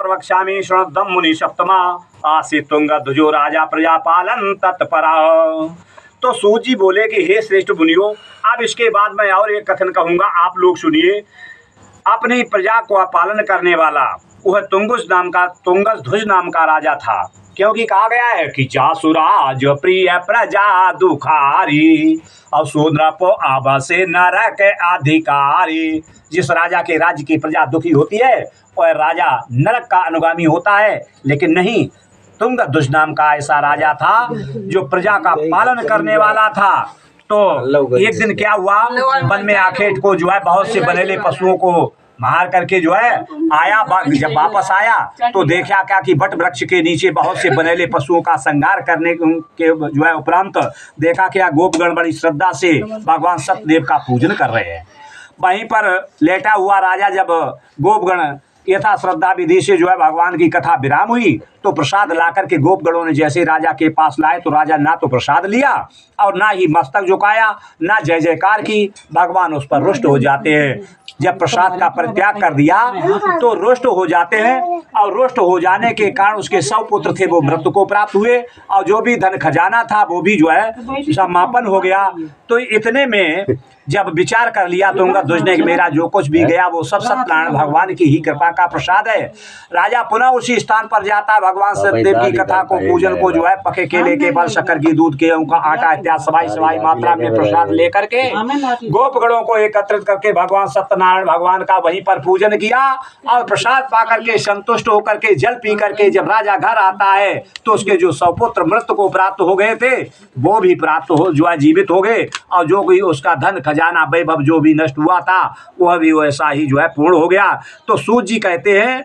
प्रवक्ष्यामि शृणुध्वं मुनि सप्तमा आसीत् तुंगध्वजो राजा प्रजापालन तत्परा। तो सूत जी बोले कि हे श्रेष्ठ मुनियों, अब इसके बाद मैं और एक कथन कहूंगा, आप लोग सुनिए। अपनी प्रजा को पालन करने वाला वह तुंगध्वज नाम का राजा था, क्योंकि कहा गया है कि जासुराज प्रिय प्रजा दुखारी और शूद्रपो आबसे नरक अधिकारी। जिस राजा के राज्य की प्रजा दुखी होती है वह राजा नरक का अनुगामी होता है, लेकिन नहीं, तुंगध्वज नाम का ऐसा राजा था जो प्रजा का पालन करने वाला था। तो एक दिन क्या हुआ, वन में आखेट को जो है बहुत से बनेले पशुओं को मार करके जो है आया। जब वापस आया तो देखा क्या कि वट वृक्ष के नीचे बहुत से बनेले पशुओं का संहार करने के जो है उपरांत देखा क्या गोपगण बड़ी श्रद्धा से भगवान सत्यदेव का पूजन कर रहे हैं। वहीं पर लेटा हुआ राजा जब गोपगण यथा श्रद्धा विधि से जो है भगवान की कथा विराम हुई तो प्रसाद ला करके गोपगणों ने जैसे राजा के पास लाए तो राजा ना तो प्रसाद लिया और ना ही मस्तक झुकाया, ना जय जयकार की। भगवान उस पर रुष्ट हो जाते हैं। जब प्रसाद का परित्याग कर दिया तो रुष्ट हो जाते हैं और रुष्ट हो जाने के कारण उसके 100 पुत्र थे वो मृत्यु को प्राप्त हुए और जो भी धन खजाना था वो भी जो है समापन हो गया। तो इतने में जब विचार कर लिया तुंगध्वज ने कि मेरा जो कुछ भी गया वो सब सत्यनारायण भगवान की ही कृपा का प्रसाद है। राजा पुनः उसी स्थान पर जाता है, भगवान सत्यदेव की कथा को पूजन को जो है पके केले के बल शक्कर की दूध के उनका आटा इत्यादि सवाई मात्रा में प्रसाद लेकर के गोपगणों को एकत्रित करके भगवान सत्यनारायण भगवान का वहीं पर पूजन किया और प्रसाद पा करके संतुष्ट होकर के जल पी करके जब राजा घर आता है तो उसके जो 100 पुत्र मृत्यु को प्राप्त हो गए थे वो भी प्राप्त हो जो है जीवित हो गए और जो भी उसका धन खजाना वैभव जो भी नष्ट हुआ था वह भी वैसा ही जो है पूर्ण हो गया। तो सूत जी कहते हैं